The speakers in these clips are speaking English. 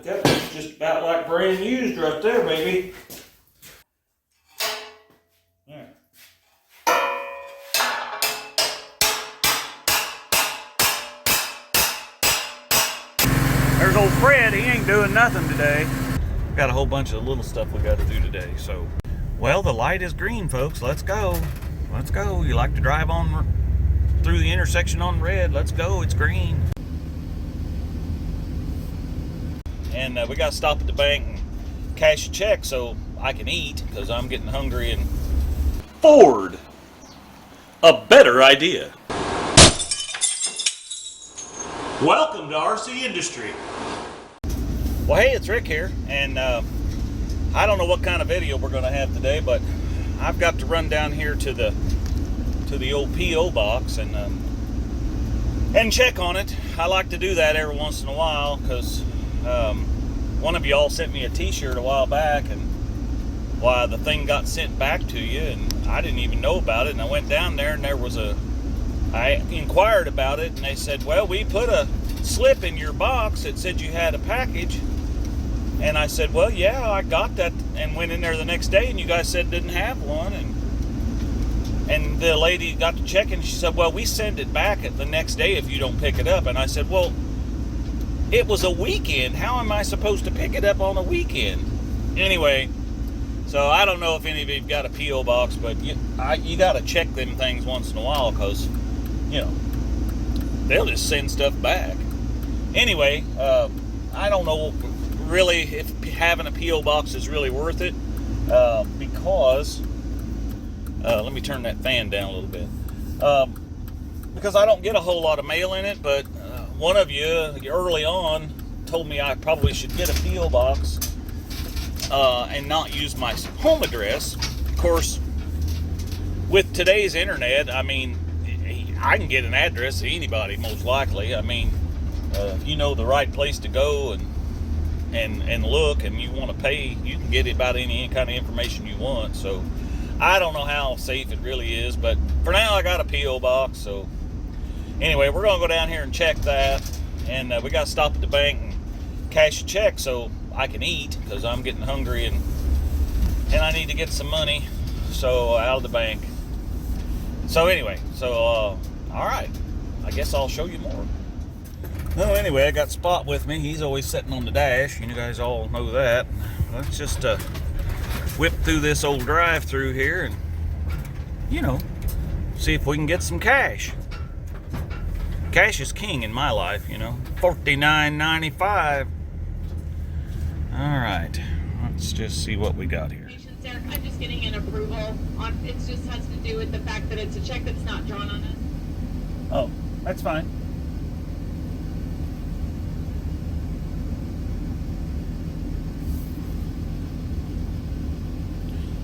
Look, that was just about like brand used right there, baby. Yeah. There's old Fred, he ain't doing nothing today. Got a whole bunch of little stuff we got to do today, so. Well, the light is green, folks. Let's go. Let's go. You like to drive on through the intersection on red. Let's go. It's green. And we got to stop at the bank and cash a check so I can eat because I'm getting hungry. And Ford, a better idea. Welcome to RCindustry. Well, hey, it's Rick here, and I don't know what kind of video we're going to have today, but I've got to run down here to the old P.O. box and check on it. I like to do that every once in a while because one of y'all sent me a t-shirt a while back, and why the thing got sent back to you, and I didn't even know about it. And I went down there, and I inquired about it, and they said, well, we put a slip in your box that said you had a package. And I said, well, yeah, I got that, and went in there the next day, and you guys said didn't have one. And the lady got to check, and she said, well, we send it back the next day if you don't pick it up. And I said, well, it was a weekend. How am I supposed to pick it up on a weekend? Anyway, so I don't know if any of you have got a P.O. box, but you got to check them things once in a while because, you know, they'll just send stuff back. Anyway, I don't know really if having a P.O. box is really worth it because let me turn that fan down a little bit because I don't get a whole lot of mail in it, but one of you early on told me I probably should get a P.O. box and not use my home address. Of course, with today's internet, I mean, I can get an address to anybody most likely. I mean, if you know the right place to go and look, and you want to pay, you can get about any kind of information you want. So I don't know how safe it really is, but for now I got a P.O. box. So anyway, we're gonna go down here and check that, and we got to stop at the bank and cash a check so I can eat because I'm getting hungry, and I need to get some money so out of the bank. So anyway, all right, I guess I'll show you more. Well, anyway, I got Spot with me. He's always sitting on the dash. You guys all know that. Let's just whip through this old drive-through here and, you know, see if we can get some cash. Cash is king in my life, you know. $49.95. All right, let's just see what we got here. I'm just getting an approval on. It just has to do with the fact that it's a check that's not drawn on it. Oh, that's fine.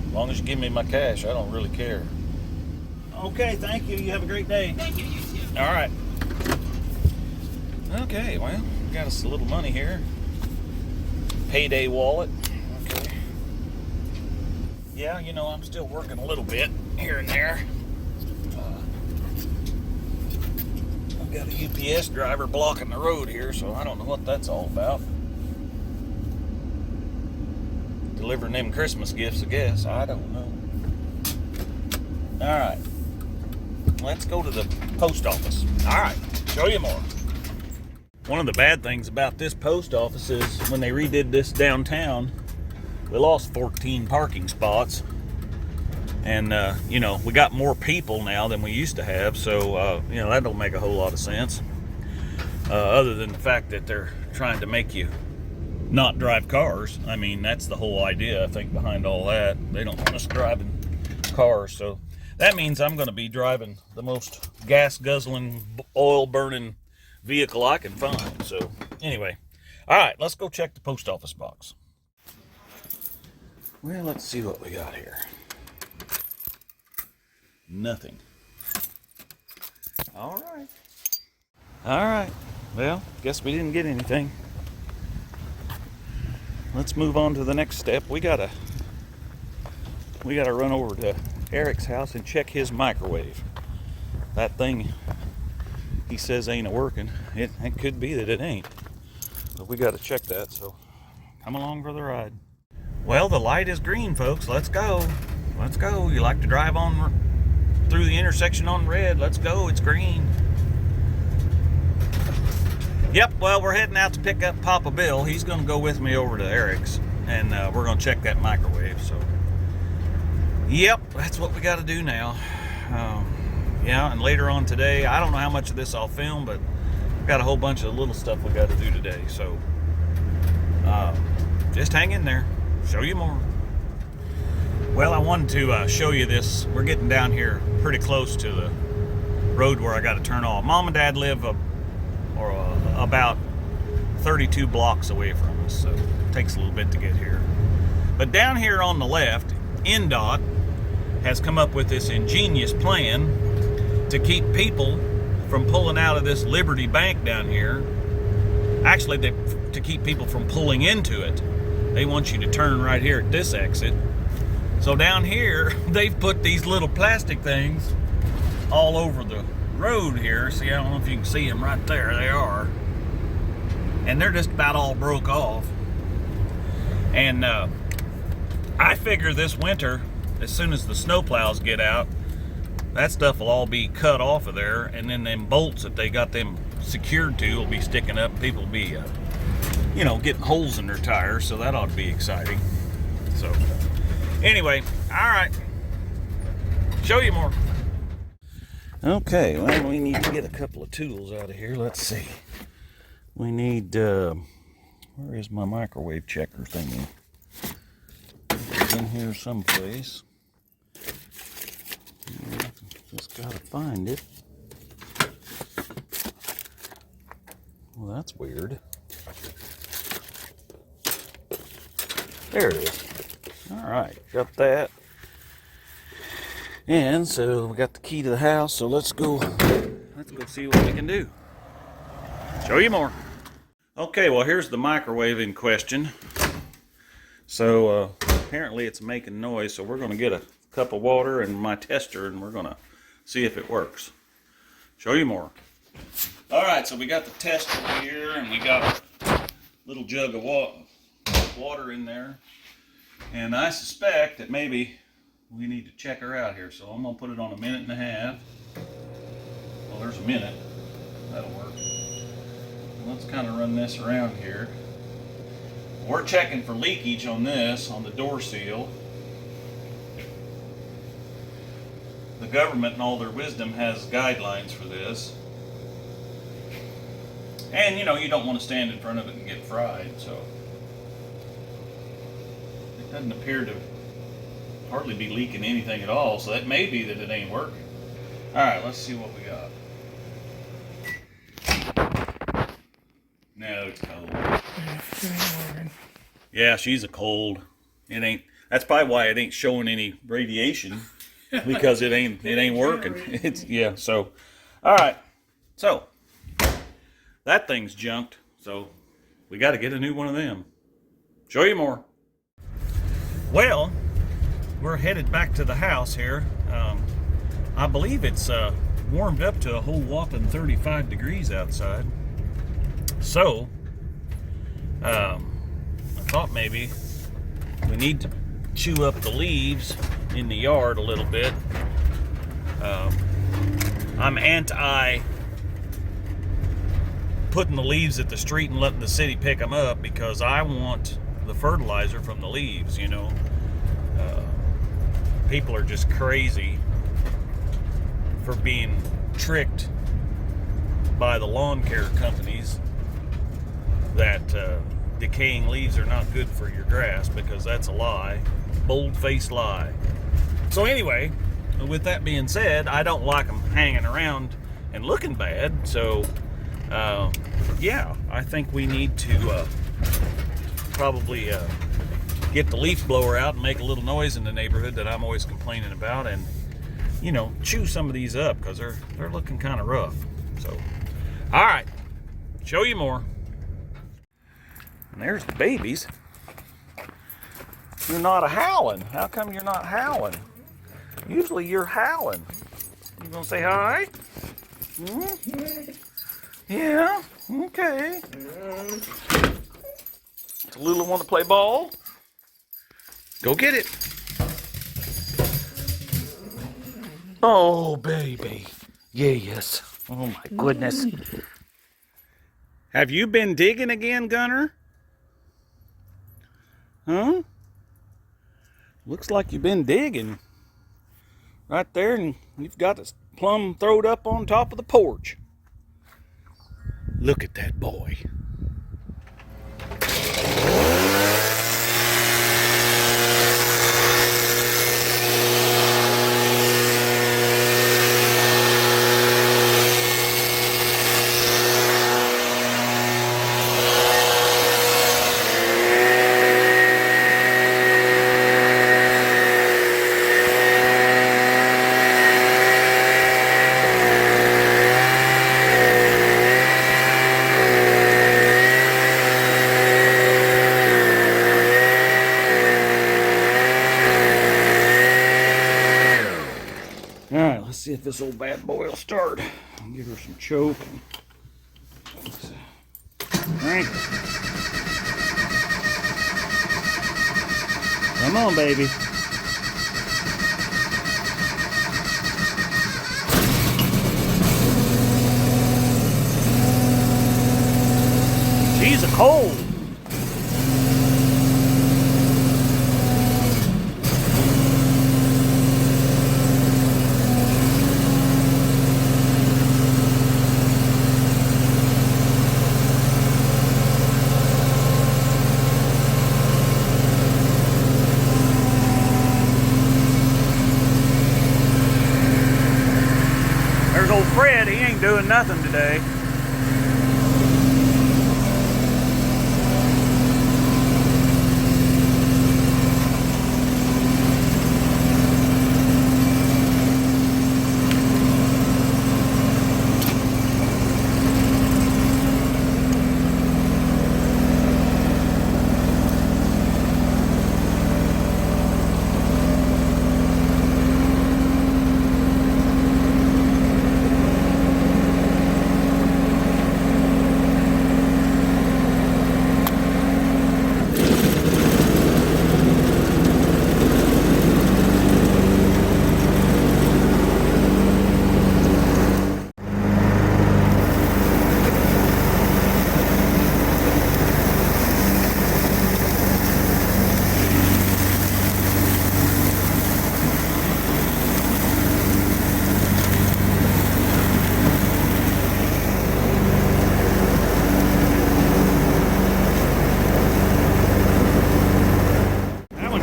As long as you give me my cash, I don't really care. Okay, thank you. You have a great day. Thank you, you too. All right. Okay, well, we got us a little money here. Payday wallet. Okay. Yeah, you know, I'm still working a little bit here and there. I've got a UPS driver blocking the road here, so I don't know what that's all about. Delivering them Christmas gifts, I guess. I don't know. All right. Let's go to the post office. All right. Show you more. One of the bad things about this post office is when they redid this downtown, we lost 14 parking spots. And, you know, we got more people now than we used to have. So, you know, that don't make a whole lot of sense. Other than the fact that they're trying to make you not drive cars. I mean, that's the whole idea, I think, behind all that. They don't want us driving cars. So that means I'm going to be driving the most gas-guzzling, oil-burning vehicle I can find. So anyway, all right, let's go check the post office box. Well, let's see what we got here. Nothing. All right, well, guess we didn't get anything. Let's move on to the next step. We gotta run over to Eric's house and check his microwave. That thing he says ain't a working. It could be that it ain't, but we got to check that. So Come along for the ride. Well, the light is green, folks. Let's go. Let's go. You like to drive on through the intersection on red? Let's go. It's green. Yep, well, we're heading out to pick up Papa Bill. He's going to go with me over to Eric's, and we're going to check that microwave. So, yep, that's what we got to do now. Yeah, and later on today, I don't know how much of this I'll film, but we've got a whole bunch of little stuff we got to do today. So, just hang in there. Show you more. Well, I wanted to show you this. We're getting down here pretty close to the road where I got to turn off. Mom and Dad live about 32 blocks away from us, so it takes a little bit to get here. But down here on the left, NDOT has come up with this ingenious plan to keep people from pulling out of this Liberty Bank down here. Actually, to keep people from pulling into it. They want you to turn right here at this exit. So down here, they've put these little plastic things all over the road here. See, I don't know if you can see them right there. They are. And they're just about all broke off. And I figure this winter, as soon as the snowplows get out, that stuff will all be cut off of there, and then them bolts that they got them secured to will be sticking up. People will be, you know, getting holes in their tires, so that ought to be exciting. So, anyway, all right. Show you more. Okay, well, we need to get a couple of tools out of here. Let's see. We need, where is my microwave checker thingy? It's in here someplace. Just gotta find it. Well, that's weird. There it is. All right, got that. And so we got the key to the house, so let's go see what we can do. Show you more. Okay, well, here's the microwave in question. So apparently it's making noise, so we're going to get a cup of water and my tester, and we're going to see if it works. Show you more. All right, so we got the tester here, and we got a little jug of water in there. And I suspect that maybe we need to check her out here, so I'm going to put it on 1.5 minutes. Well, there's a minute. That'll work. Let's kind of run this around here. We're checking for leakage on this, on the door seal. The government, in all their wisdom, has guidelines for this. And, you know, you don't want to stand in front of it and get fried, so. It doesn't appear to hardly be leaking anything at all, so that may be that it ain't working. Alright, let's see what we got. No, it's cold. Yeah, she's a cold. It ain't. That's probably why it ain't showing any radiation, because it ain't working. It's, yeah. So, all right. So that thing's junked. So we got to get a new one of them. Show you more. Well, we're headed back to the house here. I believe it's warmed up to a whole whopping 35 degrees outside. So, I thought maybe we need to chew up the leaves in the yard a little bit. I'm anti putting the leaves at the street and letting the city pick them up, because I want the fertilizer from the leaves, you know. People are just crazy for being tricked by the lawn care companies that decaying leaves are not good for your grass, because that's a lie. Bold-faced lie. So anyway, with that being said, I don't like them hanging around and looking bad. So yeah, I think we need to probably get the leaf blower out and make a little noise in the neighborhood that I'm always complaining about, and, you know, chew some of these up, because they're looking kind of rough. So, all right, show you more. And there's the babies. You're not howling. How come you're not howling? Usually you're howling. You gonna say hi? Hmm? Yeah, okay. Tallulah want to play ball? Go get it. Oh, baby. Yes. Oh, my goodness. Have you been digging again, Gunnar? Huh? Looks like you've been digging. Right there, and you've got it plumb throwed up on top of the porch. Look at that boy. All right, let's see if this old bad boy will start. I'll give her some choke. Crank. Come on, baby. She's a cold. There's old Fred, he ain't doing nothing today.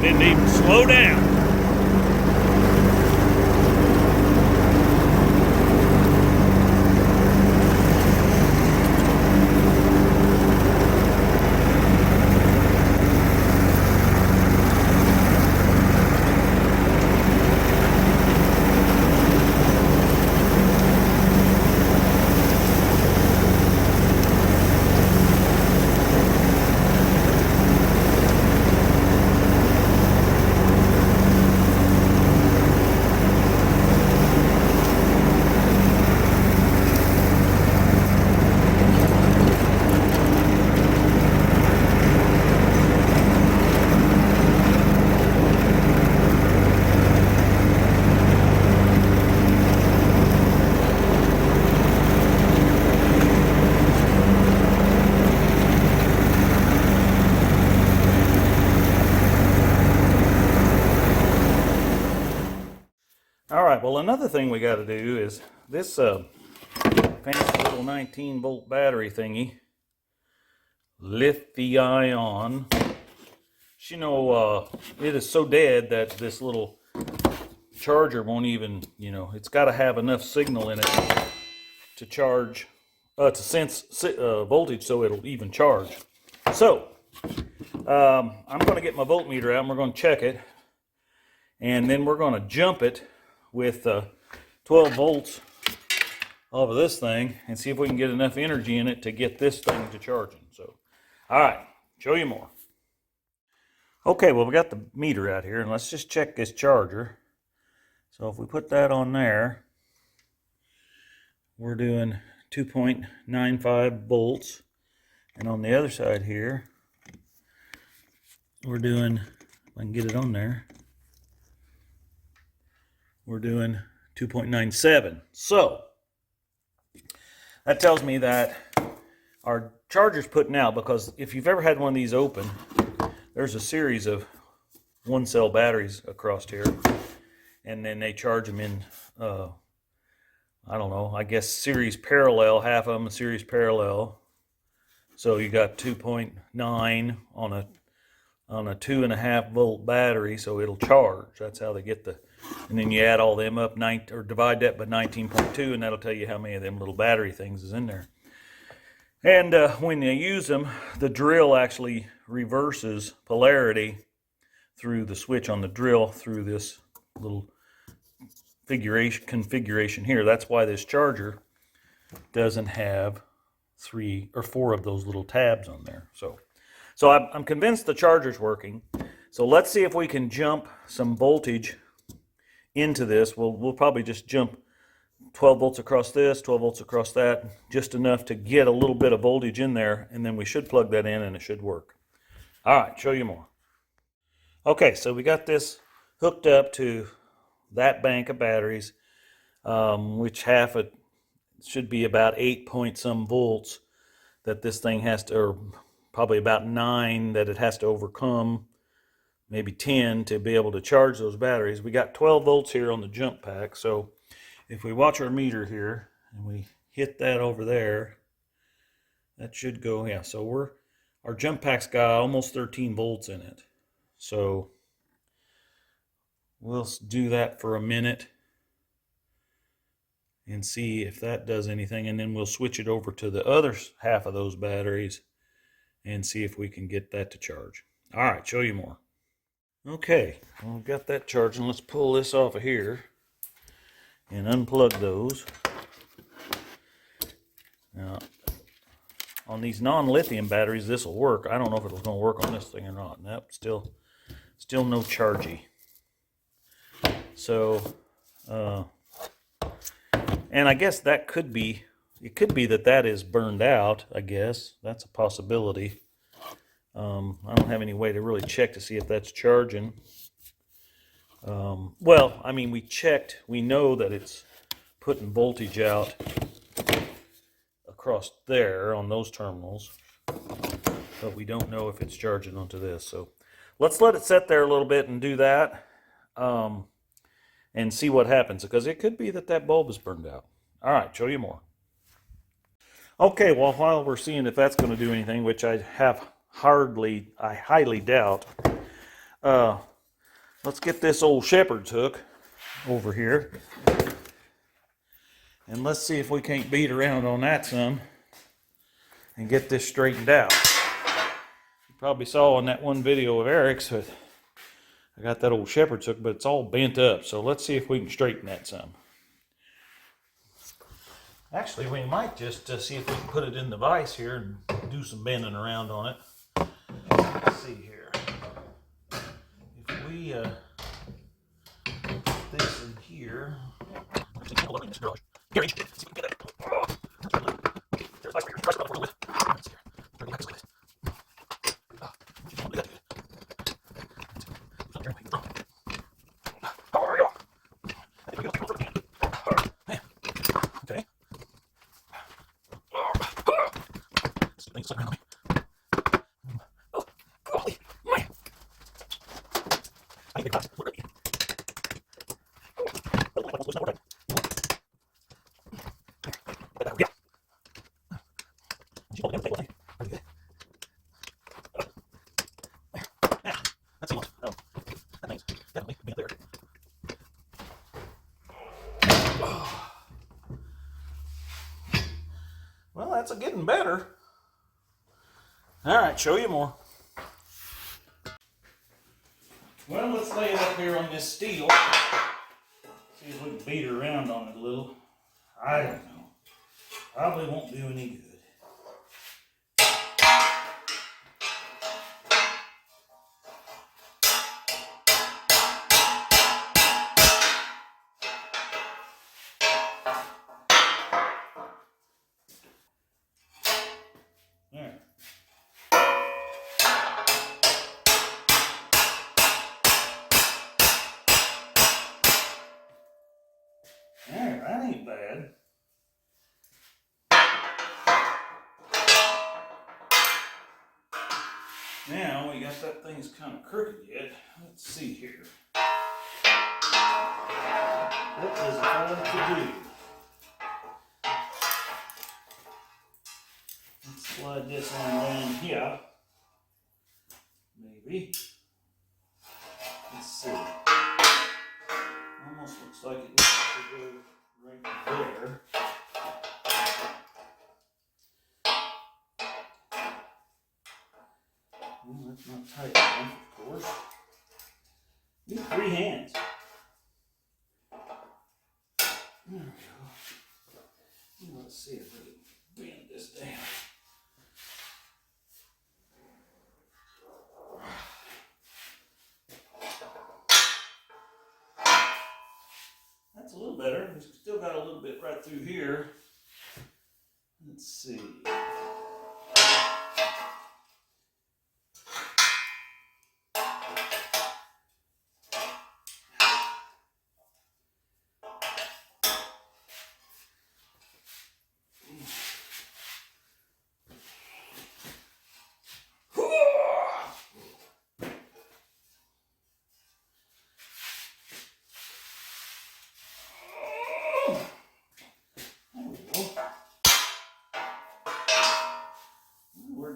Didn't even slow down. All right, well, another thing we got to do is this fancy little 19-volt battery thingy, lithium-ion. You know, it is so dead that this little charger won't even, you know, it's got to have enough signal in it to charge, to sense voltage so it'll even charge. So, I'm going to get my voltmeter out and we're going to check it. And then we're going to jump it with 12 volts over this thing and see if we can get enough energy in it to get this thing to charging. So, all right, show you more. Okay, well, we got the meter out here, and let's just check this charger. So if we put that on there, we're doing 2.95 volts. And on the other side here, we're doing, if I can get it on there, we're doing 2.97. So that tells me that our charger's putting out, because if you've ever had one of these open, there's a series of 1-cell batteries across here, and then they charge them in, I don't know, I guess series parallel, half of them series parallel. So you got 2.9 on a 2.5 volt battery, so it'll charge. That's how they get the, and then you add all them up, or divide that by 19.2, and that'll tell you how many of them little battery things is in there. And when you use them, the drill actually reverses polarity through the switch on the drill through this little configuration here. That's why this charger doesn't have 3 or 4 of those little tabs on there. So I'm convinced the charger's working. So let's see if we can jump some voltage into this. We'll probably just jump 12 volts across this, 12 volts across that, just enough to get a little bit of voltage in there, and then we should plug that in and it should work. All right, show you more. Okay, so we got this hooked up to that bank of batteries, which half it should be about 8 point some volts that this thing has to, or probably about 9 that it has to overcome, maybe 10 to be able to charge those batteries. We got 12 volts here on the jump pack, so if we watch our meter here and we hit that over there, that should go, yeah, so our jump pack's got almost 13 volts in it. So we'll do that for a minute and see if that does anything, and then we'll switch it over to the other half of those batteries and see if we can get that to charge. All right, show you more. Okay, well, we've got that charging. Let's pull this off of here and unplug those. Now, on these non-lithium batteries, this will work. I don't know if it's going to work on this thing or not. Nope, still no chargy. So, and I guess that could be, it could be that is burned out, I guess. That's a possibility. I don't have any way to really check to see if that's charging. Well, I mean, we checked. We know that it's putting voltage out across there on those terminals, but we don't know if it's charging onto this. So let's let it sit there a little bit and do that, and see what happens, because it could be that bulb is burned out. All right, show you more. Okay, well, while we're seeing if that's going to do anything, which I highly doubt, let's get this old shepherd's hook over here, and let's see if we can't beat around on that some and get this straightened out. You probably saw in that one video of Eric's that I got that old shepherd's hook, but it's all bent up. So let's see if we can straighten that some. Actually, we might just see if we can put it in the vise here and do some bending around on it. Let's see here. If we put this in here. Hold on, Mr. Garage. Here, see if we can get it. There's ice cream. Let's go with. Let's see here. Try to get this. Okay. Things stuck around me. Oh, golly, man. I need a glass. Look at me. Yeah. She pulled it down the table, I think. Pretty good. Yeah, that's seamless. Oh, that thing's definitely been there. Well, that's getting better. All right, show you more. Well, let's lay it up here on this steel. See if we can beat her around on it a little. I don't know. Probably won't do any good. Now we got that thing's kind of crooked yet. Let's see here. What does it want to do? Let's slide this on down here. Maybe. Let's see. Almost looks like it needs to go right there. Well, that's not tight enough, of course. Need 3 hands. There we go. Let's see if we can bend this down. That's a little better. We've still got a little bit right through here. Let's see.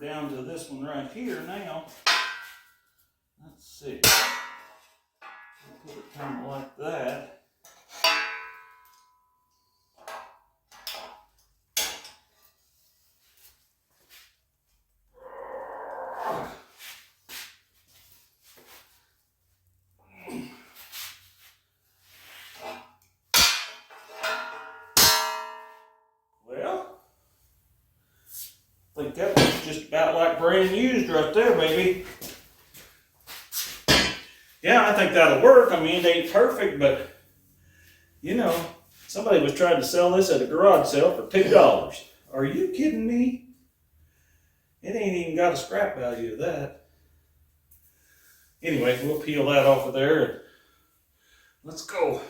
Down to this one right here now. Let's see. We'll put it kind of like that. Well, I think that was just about like brand used right there, baby. Yeah, I think that'll work. I mean, it ain't perfect, but you know, somebody was trying to sell this at a garage sale for $2. Are you kidding me? It ain't even got a scrap value of that. Anyway, we'll peel that off of there and let's go.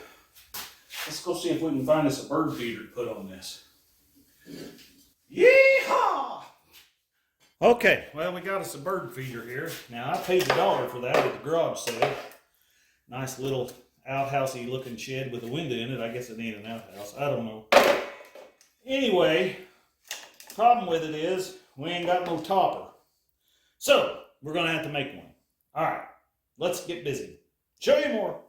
Let's go see if we can find us a bird feeder to put on this. Yeehaw! Okay, well, we got us a bird feeder here. Now, I paid $1 for that at the garage sale. Nice little outhousey looking shed with a window in it. I guess it ain't an outhouse. I don't know. Anyway, problem with it is we ain't got no topper. So, we're going to have to make one. All right, let's get busy. Show you more.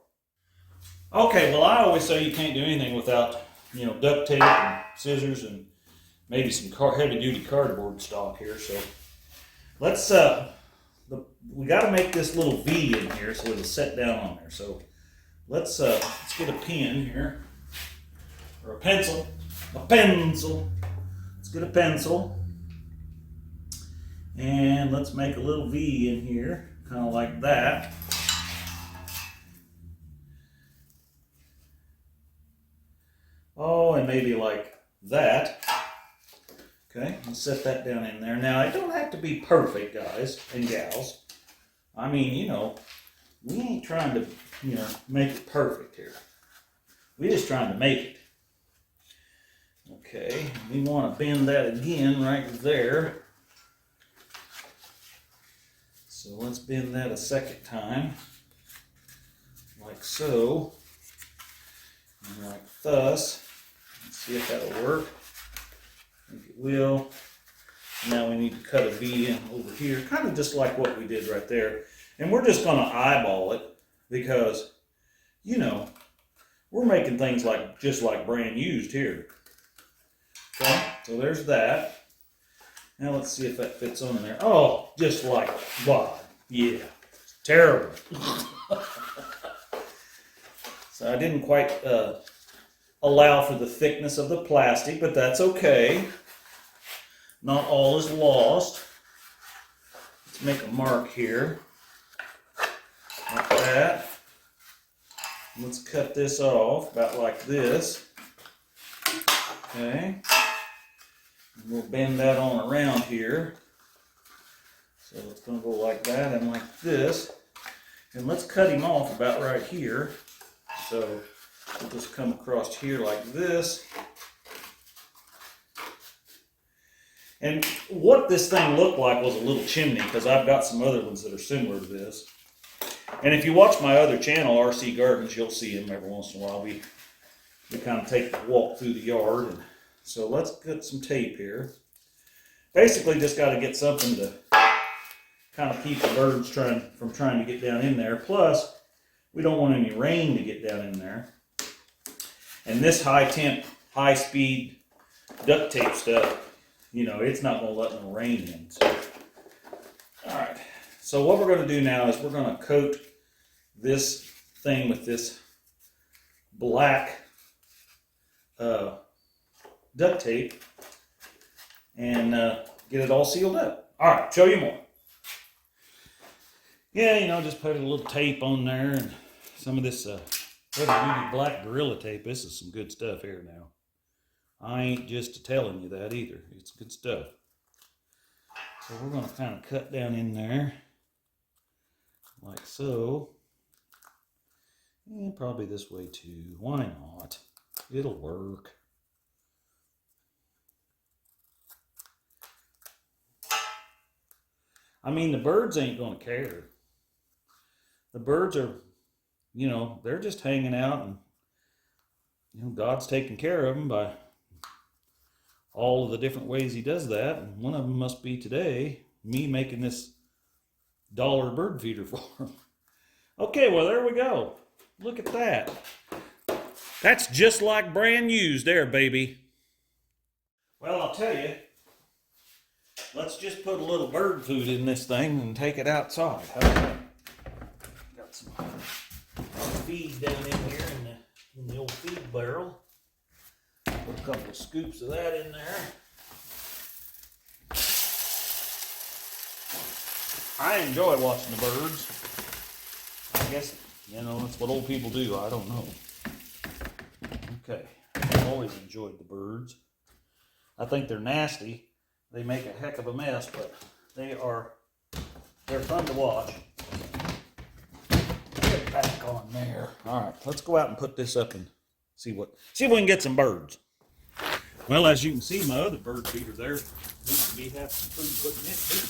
Okay, well, I always say you can't do anything without, you know, duct tape and scissors and maybe some heavy-duty cardboard stock here. So let's, we got to make this little V in here so it'll set down on there. So let's get a pen here, or a pencil. Let's get a pencil, and let's make a little V in here, kind of like that. Oh, and maybe like that. Okay, let's set that down in there. Now, it don't have to be perfect, guys and gals. I mean, you know, we ain't trying to, you know, make it perfect here. We're just trying to make it. Okay, we want to bend that again right there. So let's bend that a second time, like so, and like thus. Let's see if that'll work. I think it will. Now we need to cut a V in over here, kind of just like what we did right there. And we're just going to eyeball it because, you know, we're making things like just like brand used here. Okay, so there's that. Now let's see if that fits on in there. Oh, just like wow, yeah, terrible. So I didn't quite allow for the thickness of the plastic, but that's okay. Not all is lost. Let's make a mark here, like that. Let's cut this off about like this. Okay. And we'll bend that on around here. So it's going to go like that and like this. And let's cut him off about right here. So we'll just come across here like this. And what this thing looked like was a little chimney, because I've got some other ones that are similar to this. And if you watch my other channel, RC Gardens, you'll see them every once in a while. We kind of take a walk through the yard. And so let's get some tape here. Basically just got to get something to kind of keep the birds from trying to get down in there. Plus, we don't want any rain to get down in there. And this high temp, high speed duct tape stuff, you know, it's not going to let no rain in. So, all right. So what we're going to do now is we're going to coat this thing with this black duct tape and get it all sealed up. All right, show you more. Yeah, you know, just put a little tape on there and some of this heavy-duty black Gorilla tape. This is some good stuff here now. I ain't just telling you that either. It's good stuff. So we're going to kind of cut down in there like so. And probably this way too. Why not? It'll work. I mean, the birds ain't going to care. The birds are, you know, they're just hanging out, and, you know, God's taking care of them by all of the different ways he does that. And one of them must be today, me making this dollar bird feeder for them. Okay, well, there we go. Look at that. That's just like brand used there, baby. Well, I'll tell you, let's just put a little bird food in this thing and take it outside. How about that? Got some feed down in here in the old feed barrel. Put a couple of scoops of that in there. I enjoy watching the birds. I guess, you know, that's what old people do. I don't know. Okay. I've always enjoyed the birds. I think they're nasty. They make a heck of a mess, but they're fun to watch. Get back on there. All right, let's go out and put this up and see if we can get some birds. Well, as you can see, my other bird feeder there needs to have some food put in it too.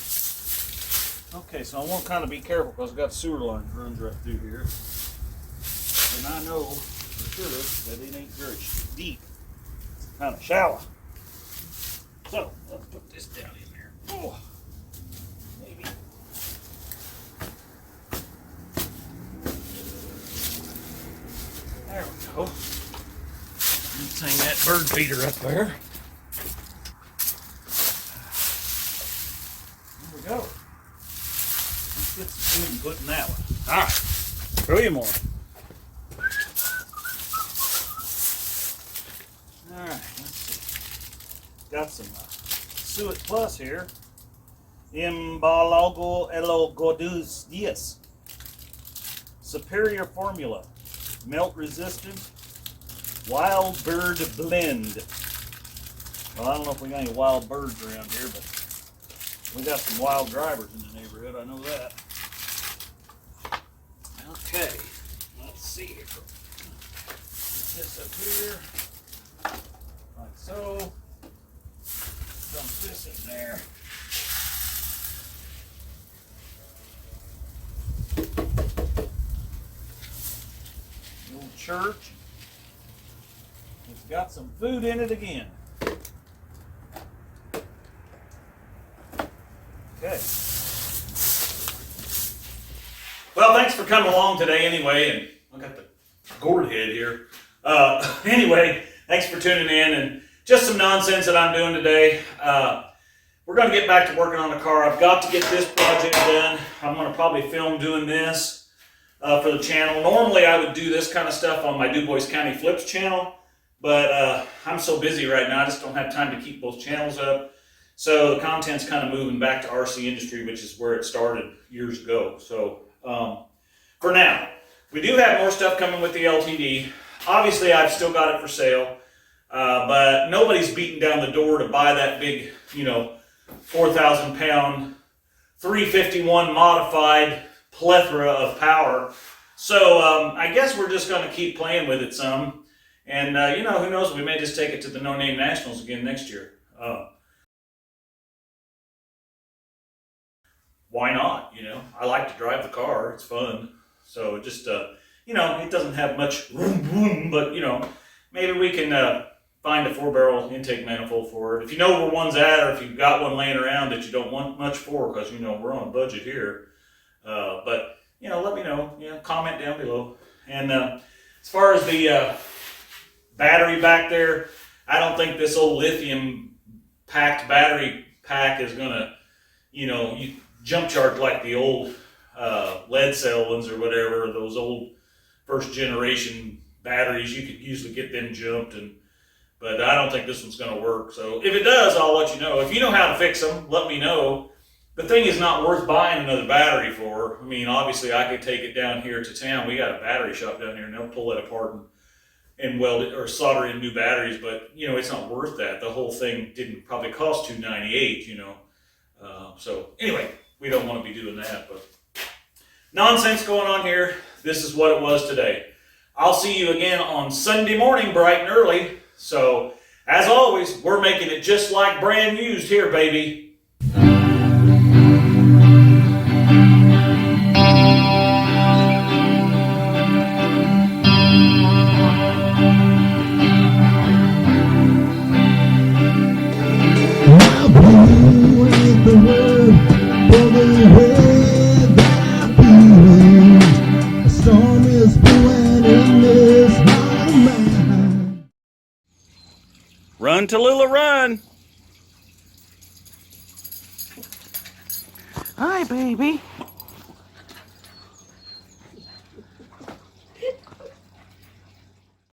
Okay, so I want to kind of be careful because I've got sewer line that runs right through here. And I know for sure that it ain't very deep. It's kind of shallow. So, let's put this down in there. Oh, maybe. There we go. Let's hang that bird feeder up there. There we go. Let's get some food and put in that one. All right. Show you more. All right. Let's see. Got some Suet Plus here. Embalago Elogodus Dias. Superior formula. Melt resistant. Wild bird blend. Well, I don't know if we got any wild birds around here, but we got some wild drivers in the neighborhood. I know that. Okay. Let's see here. Put this up here. Like so. Dump this in there. The old church. It's got some food in it again. Okay. Well, thanks for coming along today anyway, and I got the gourd head here. Anyway, thanks for tuning in, and just some nonsense that I'm doing today. We're going to get back to working on the car. I've got to get this project done. I'm going to probably film doing this for the channel. Normally I would do this kind of stuff on my DuBois County Flips channel, but I'm so busy right now I just don't have time to keep both channels up. So the content's kind of moving back to RCindustry, which is where it started years ago. So for now, we do have more stuff coming with the LTD. Obviously I've still got it for sale. But nobody's beating down the door to buy that big, 4,000 pound 351 modified plethora of power. So I guess we're just going to keep playing with it some. And, who knows, we may just take it to the NoNameNationals again next year. why not? I like to drive the car. It's fun. So just, it doesn't have much vroom, vroom, but, maybe we can find a 4-barrel intake manifold for it. If you know where one's at, or if you've got one laying around that you don't want much for, because, we're on a budget here. But, let me know. Comment down below. And as far as the battery back there, I don't think this old lithium packed battery pack is going to, you jump charge like the old lead cell ones or whatever, those old first generation batteries. You could usually get them jumped, but I don't think this one's going to work. So if it does, I'll let you know. If you know how to fix them, let me know. The thing is not worth buying another battery for. I mean, obviously I could take it down here to town. We got a battery shop down here, and they'll pull it apart and weld it or solder in new batteries, but it's not worth that. The whole thing didn't probably cost $298, so anyway, we don't want to be doing that, but nonsense going on here. This is what it was today. I'll see you again on Sunday morning bright and early. So as always, we're making it just like brand used here, baby. Run, Tallulah, run! Hi, baby.